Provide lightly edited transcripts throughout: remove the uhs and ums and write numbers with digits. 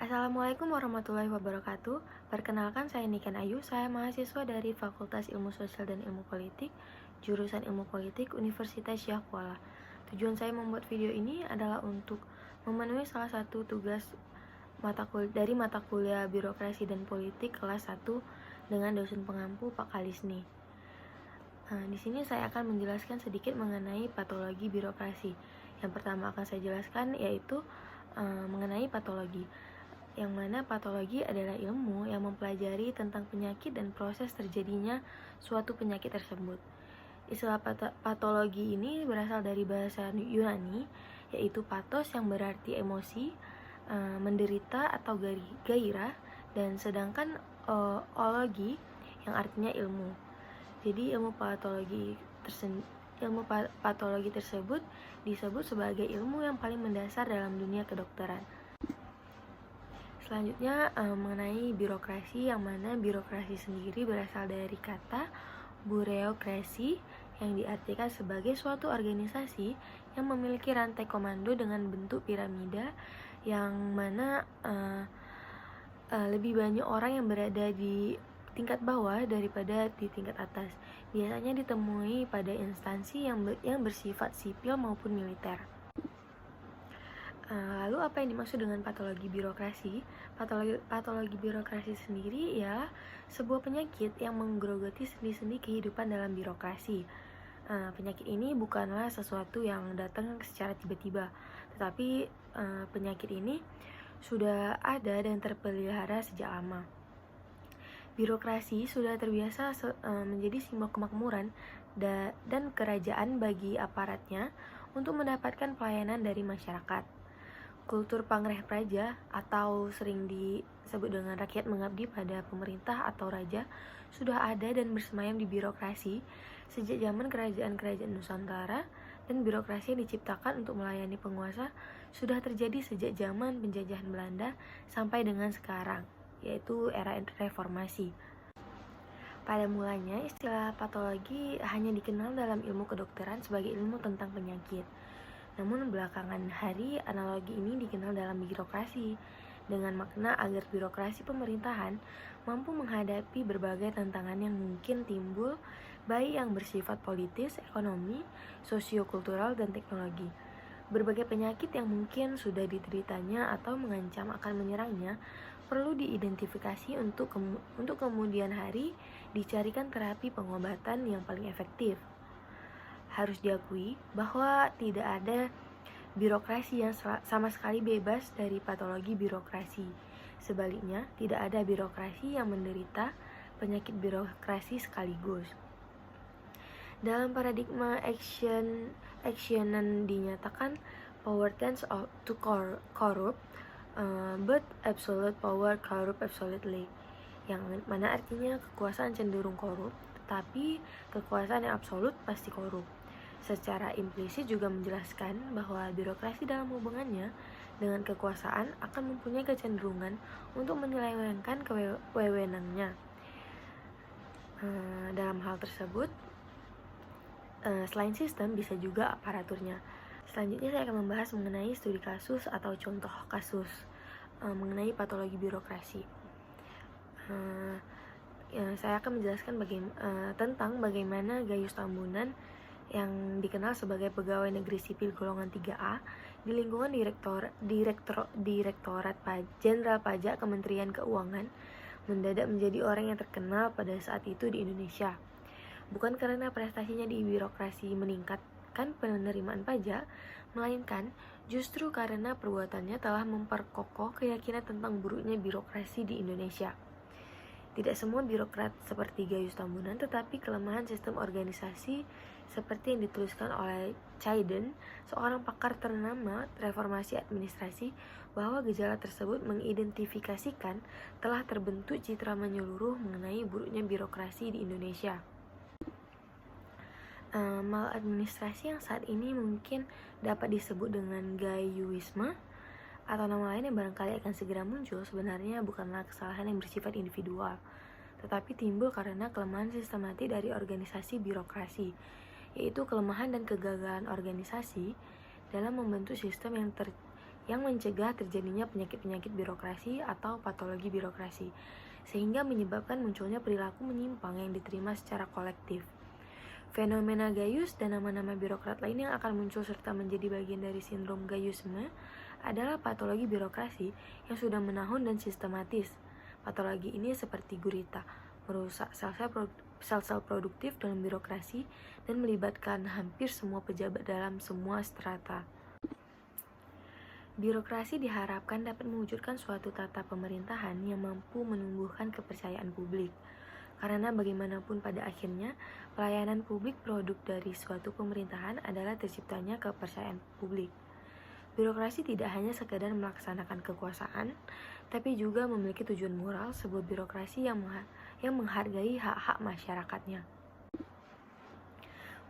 Assalamualaikum warahmatullahi wabarakatuh. Perkenalkan, saya Niken Ayu. Saya mahasiswa dari Fakultas Ilmu Sosial dan Ilmu Politik, jurusan Ilmu Politik, Universitas Syah Kuala. Tujuan saya membuat video ini adalah untuk memenuhi salah satu tugas dari mata kuliah Birokrasi dan Politik kelas 1 dengan dosen pengampu Pak Kalisni. Di sini saya akan menjelaskan sedikit mengenai patologi birokrasi. Yang pertama akan saya jelaskan yaitu mengenai patologi, yang mana patologi adalah ilmu yang mempelajari tentang penyakit dan proses terjadinya suatu penyakit tersebut. Istilah patologi ini berasal dari bahasa Yunani, yaitu pathos yang berarti emosi, menderita atau gairah, dan sedangkan ologi yang artinya ilmu. Jadi ilmu patologi tersebut disebut sebagai ilmu yang paling mendasar dalam dunia kedokteran. Selanjutnya mengenai birokrasi, yang mana birokrasi sendiri berasal dari kata bureokrasi yang diartikan sebagai suatu organisasi yang memiliki rantai komando dengan bentuk piramida, yang mana lebih banyak orang yang berada di tingkat bawah daripada di tingkat atas. Biasanya ditemui pada instansi yang bersifat sipil maupun militer. Lalu apa yang dimaksud dengan patologi birokrasi? Patologi birokrasi sendiri ialah sebuah penyakit yang menggerogoti sendi-sendi kehidupan dalam birokrasi. Penyakit ini bukanlah sesuatu yang datang secara tiba-tiba, tetapi penyakit ini sudah ada dan terpelihara sejak lama. Birokrasi sudah terbiasa menjadi simbol kemakmuran dan kerajaan bagi aparatnya untuk mendapatkan pelayanan dari masyarakat. Kultur pangreh praja, atau sering disebut dengan rakyat mengabdi pada pemerintah atau raja, sudah ada dan bersemayam di birokrasi sejak zaman kerajaan-kerajaan Nusantara, dan birokrasi yang diciptakan untuk melayani penguasa sudah terjadi sejak zaman penjajahan Belanda sampai dengan sekarang, yaitu era reformasi. Pada mulanya, istilah patologi hanya dikenal dalam ilmu kedokteran sebagai ilmu tentang penyakit. Namun belakangan hari, analogi ini dikenal dalam birokrasi dengan makna agar birokrasi pemerintahan mampu menghadapi berbagai tantangan yang mungkin timbul, baik yang bersifat politis, ekonomi, sosiokultural, dan teknologi. Berbagai penyakit yang mungkin sudah dideritanya atau mengancam akan menyerangnya perlu diidentifikasi untuk kemudian hari dicarikan terapi pengobatan yang paling efektif. Harus diakui bahwa tidak ada birokrasi yang sama sekali bebas dari patologi birokrasi. Sebaliknya, tidak ada birokrasi yang menderita penyakit birokrasi sekaligus. Dalam paradigma actionan dinyatakan power tends to corrupt, but absolute power corrupt absolutely, yang mana artinya kekuasaan cenderung korup, tetapi kekuasaan yang absolut pasti korup. Secara implisit juga menjelaskan bahwa birokrasi dalam hubungannya dengan kekuasaan akan mempunyai kecenderungan untuk menyelewengkan wewenangnya. Dalam hal tersebut, selain sistem bisa juga aparaturnya. Selanjutnya saya akan membahas mengenai studi kasus atau contoh kasus mengenai patologi birokrasi. Saya akan menjelaskan tentang bagaimana Gayus Tambunan yang dikenal sebagai pegawai negeri sipil golongan 3A di lingkungan Direktorat Jenderal Pajak Kementerian Keuangan mendadak menjadi orang yang terkenal pada saat itu di Indonesia. Bukan karena prestasinya di birokrasi meningkatkan penerimaan pajak, melainkan justru karena perbuatannya telah memperkokoh keyakinan tentang buruknya birokrasi di Indonesia. Tidak semua birokrat seperti Gayus Tambunan, tetapi kelemahan sistem organisasi seperti yang dituliskan oleh Chayden, seorang pakar ternama reformasi administrasi, bahwa gejala tersebut mengidentifikasikan telah terbentuk citra menyeluruh mengenai buruknya birokrasi di Indonesia. Maladministrasi yang saat ini mungkin dapat disebut dengan Gayuisme atau nama lain yang barangkali akan segera muncul, sebenarnya bukanlah kesalahan yang bersifat individual, tetapi timbul karena kelemahan sistematik dari organisasi birokrasi, yaitu kelemahan dan kegagalan organisasi dalam membentuk sistem yang mencegah terjadinya penyakit-penyakit birokrasi atau patologi birokrasi, sehingga menyebabkan munculnya perilaku menyimpang yang diterima secara kolektif. Fenomena Gayus dan nama-nama birokrat lain yang akan muncul serta menjadi bagian dari sindrom Gayusme adalah patologi birokrasi yang sudah menahun dan sistematis. Patologi ini seperti gurita, merusak sel-sel produktif dalam birokrasi dan melibatkan hampir semua pejabat dalam semua strata. Birokrasi diharapkan dapat mewujudkan suatu tata pemerintahan yang mampu menumbuhkan kepercayaan publik. Karena bagaimanapun pada akhirnya, pelayanan publik produk dari suatu pemerintahan adalah terciptanya kepercayaan publik. Birokrasi tidak hanya sekadar melaksanakan kekuasaan, tapi juga memiliki tujuan moral sebuah birokrasi yang menghargai hak-hak masyarakatnya.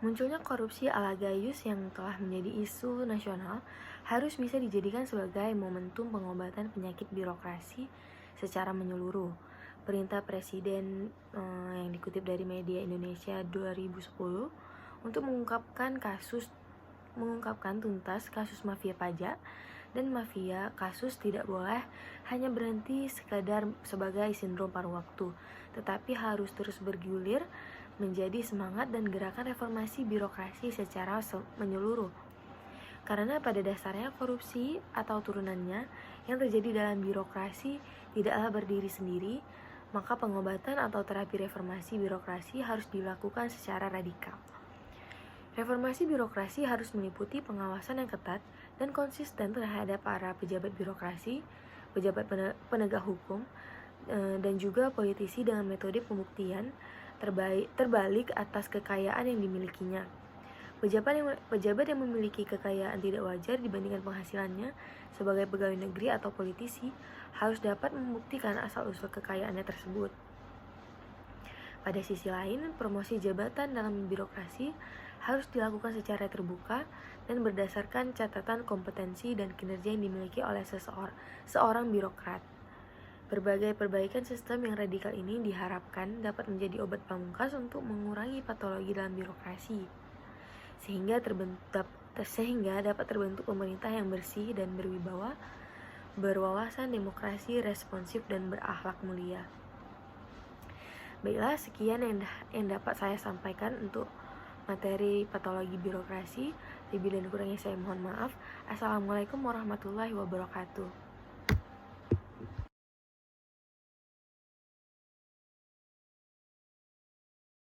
Munculnya korupsi ala Gayus yang telah menjadi isu nasional harus bisa dijadikan sebagai momentum pengobatan penyakit birokrasi secara menyeluruh. Perintah Presiden yang dikutip dari media Indonesia 2010 untuk mengungkapkan tuntas kasus mafia pajak dan mafia kasus tidak boleh hanya berhenti sekadar sebagai sindrom paruh waktu, tetapi harus terus bergulir menjadi semangat dan gerakan reformasi birokrasi secara menyeluruh. Karena pada dasarnya korupsi atau turunannya yang terjadi dalam birokrasi tidaklah berdiri sendiri, maka pengobatan atau terapi reformasi birokrasi harus dilakukan secara radikal. Reformasi birokrasi harus meliputi pengawasan yang ketat dan konsisten terhadap para pejabat birokrasi, pejabat penegak hukum, dan juga politisi dengan metode pembuktian terbalik atas kekayaan yang dimilikinya. Pejabat yang memiliki kekayaan tidak wajar dibandingkan penghasilannya sebagai pegawai negeri atau politisi harus dapat membuktikan asal-usul kekayaannya tersebut. Pada sisi lain, promosi jabatan dalam birokrasi harus dilakukan secara terbuka dan berdasarkan catatan kompetensi dan kinerja yang dimiliki oleh seorang birokrat. Berbagai perbaikan sistem yang radikal ini diharapkan dapat menjadi obat pamungkas untuk mengurangi patologi dalam birokrasi, sehingga dapat terbentuk pemerintah yang bersih dan berwibawa, berwawasan demokrasi, responsif, dan berakhlak mulia. Baiklah, sekian yang dapat saya sampaikan untuk materi patologi birokrasi. Lebih dan kurangnya saya mohon maaf. Assalamualaikum warahmatullahi wabarakatuh.